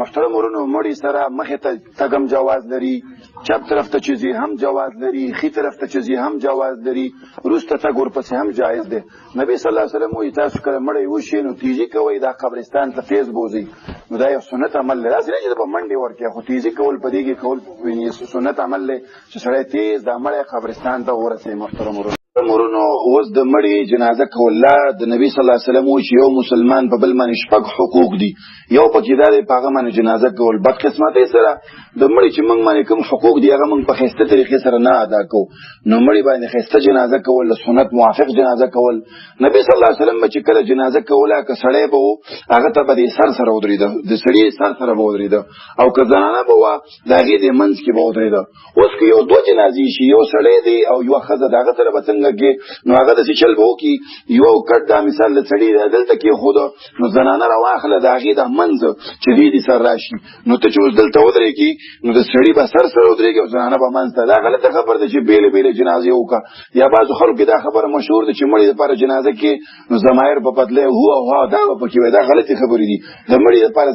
محترم ورونو مړي سره مخې ته تګ هم جواز لري، چپ طرف ته چې ځي هم جواز لري، ښي طرف ته چې ځي هم جواز لري، وروسته تګ ورپسې هم جایز دی. نبي صلی الله علیه وسلم وایي تاسو کله مړی وشي نو تیزي کوئ، دا قبرستان ته تیز بوځئ. نو دا یو سنت عمل دی، داسې نه چې په منډې ورکړي، خو تیزي کول په دې کې کول سنت عمل دی چې سړی تیز دا مړی قبرستان ته ورسوي. محترم ورونو اوس د مړي جنازه کول د نبی صلی الله علیه وسلم وایي چې یو مسلمان په بل باندې شپږ حقوق دي، یو پکې دا دی په هغه باندې جنازه کول. بدقسمتۍ سره د مړي چې موږ باندې کوم حقوق دي هغه موږ په ښایسته طریقې سره نه ادا کوو، نو مړي باندې ښایسته جنازه کول، د سنت موافق جنازه کول. نبی صلی الله علیه وسلم چې کله جنازه کوله که سړی به و هغه ته به د سر سره ودرېده، د سړي سر سره به ودرېده، او که زنانه به وه د هغې د منځ کې به ودرېده. اوس که یو دوه جنازې شي، یو سړی دی او یوه ښځه د هغه سره به څنګه کې، نو هغه داسې چل به وکړي، یو کټ دا مثال د سړي دی دلته کېښوده، نو زنانه راواخله د هغې د منځ چې دې دې سر راشي، نو ته چې اوس دلته ودرېږي نو د سړي به سر سره ودرېږي او زنانه به منځ ته. دا غلطه خبره ده چې بېلې بېلې جنازې وکړه. یا بعضو خلکو کې دا خبره مشهور ده چې مړي دپاره جنازه کې نو ضمایر په بدلی هو او ها دا به پکې وایي، دا غلطې خبرې دي. د مړي دپاره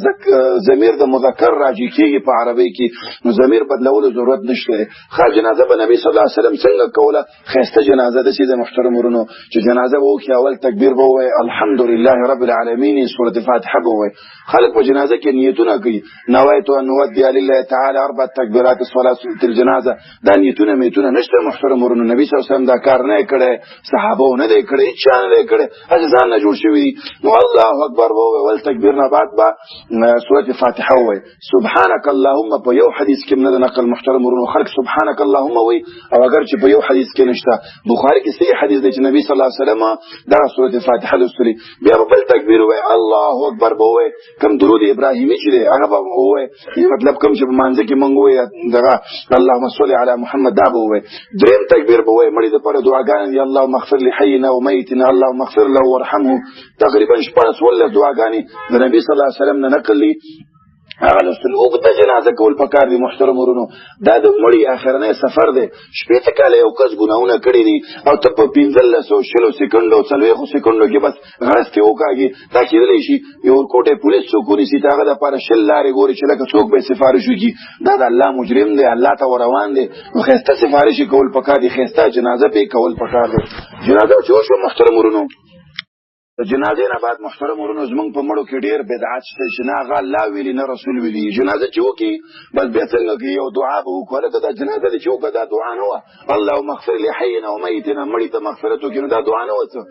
ضمیر د مذکر راجع کېږي په عربۍ کې، نو ضمیر بدلولو ضرورت نشته دی. ښه جنازه به نبي صلی الله علیه وسلم څنګه کوله؟ ښایسته جنازه داسې د محترم ورونو چې جنازه به وکړي، اول تکبیر به ووایي الحمدلله رب العالمین، سورة فاتحه به ووایي. خلک په جنازه کې نیتونه کوي، نویت ان اودع لله تعالی اربع تکبیرات الصلاه الجنازه، دا نیتونه میتونه نشته. محترم ورونو نبی صلی الله علیه وسلم دا کار نه کړی، صحابه نه دی کړی، هیچا نه دی کړی، هسې ځان نه جوړ شوي دي. نو الله اکبر به ووایي، ول تکبیر نه بعد به سورة فاتحه ووایي. سبحانک اللهم په یو حدیث کې نه ده نقل. محترم ورونو خلک سبحانک اللهم وایي، او اگر چې په یو حدیث کې نشته، بخاري کې صحیح حدیث دی چې نبی صلی الله علیه وسلم دا سورة فاتحه لوستلي، بیا به بل تکبیر ووایي، الله اکبر به ووایي. کوم درود ابراهیمي چې دی هغه به ووایي، مطلب کوم چې په مانځه کې موږ ووایي دغه اللهم صل علی محمد دا به ووایي. دریم تکبیر به ووایي مړي دپاره دعاګانې دي، اللهم اغفر لحینا ومیتنا اللهم اغفر له وارحمه. تقریبا 14 دعاګانې د نبي صلی الله علیه وسلم نه نقل دي، هغه لوستل. اوږده جنازه کول پکار دي. محترم ورونو دا د مړي اخرنی سفر دی، شپېته کاله یو کس ګناهونه کړي دي او ته په 15 سکنډو 40 سکنډو کې بس غرستې وکاږي. دا کېدلی شي یو ورکوټی پولیس څوک ونیسي، د هغه دپاره 10 لارې ګوري چې لکه څوک به یې سفارش وکړي. دا د الله مجرم دی، الله ته ورروان دی. نو ښایسته سفارش یې کول پکار دي، ښایسته جنازه پې کول پکار دی. جنازه چې وشوه محترم ورونو، د جنازې نه بعد محترم ورونو زمونږ په مړو کې ډېر بدعت شته چې نه هغه الله ویلي نه رسول ویلي. جنازه چې وکړي بس بیا څنګه کې یو دعا به وکړو، هلته دا جنازه دې چې وکړه دا دعا نه وه اللهم اغفر لحینا ومیتنا، مړي ته مغفرت وکړي، نو دا دعا نه وه څه،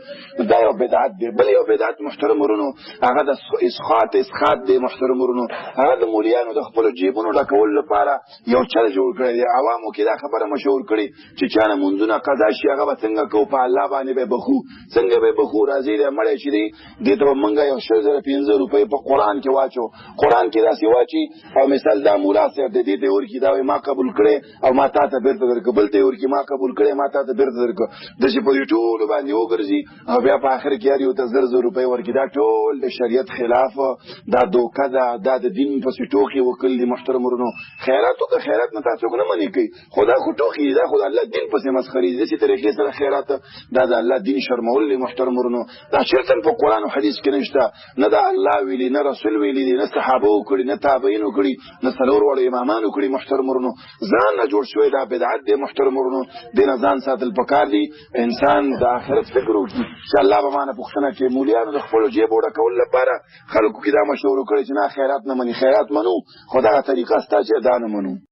دا یو بدعت دی. بل یو بدعت محترم ورونو هغه د اسخات دی. محترم ورونو هغه د مولیانو د خپلو جیبونو ډکولو لپاره یو چل جوړ کړی دی. عوامو کې دا خبره مشهور کړي چې چا نه مونځونه قضا شي هغه به څنګه کوو، په الله باندې به بخو، څنګه به بخو. راځي دی مړی چې دی دې ته به مونږ یو 15 روپۍ په قرآن کې واچو، قرآن کې داسې واچي او مثال دا مولا صاحب د دې ته یې ورکړي، دا وایي ما قبول کړی او ما تا ته بېرته درکړه، بل ته یې ورکړي ما قبول کړی ما تا ته بېرته درکړه، داسې په دې ټولو باندې وګرځي او بیا په آخر کې هر یو ته 1000 روپۍ ورکړي. دا ټول د شریعت خلاف، دا دوکه ده، دا د دین پسې ټوکې وکړل دي. محترم ورونو خیرات وکړه، خیرات نه تا څوک نه منې کوي، خو دا خو ټوکې دي، دا خو د الله دین پسې مسخرې دي. داسې طریقې سره خیرات دا د الله دین شرمول دي. محترم ورونو دا چېرته په قرآن او حدیث کې نشته، نه دا الله ویلي، نه رسول ویلي دي، نه صحابه وکړي، نه تابعین وکړي، نه 4 واړه امامان وکړي. محترم ورونو ځان نه جوړ شوی دا بدعت دی. محترم ورونو دې نه ځان ساتل پکار دي. انسان د آخرت فکر وکړي چې الله به مانه پوښتنه کوي. مولیانو د خپلو جیبو ډکولو لپاره خلکو کې دا مشهور وکړي چې نه خیرات نه مني. خیرات منو، خو دغه طریقه سته چې دا نه منو.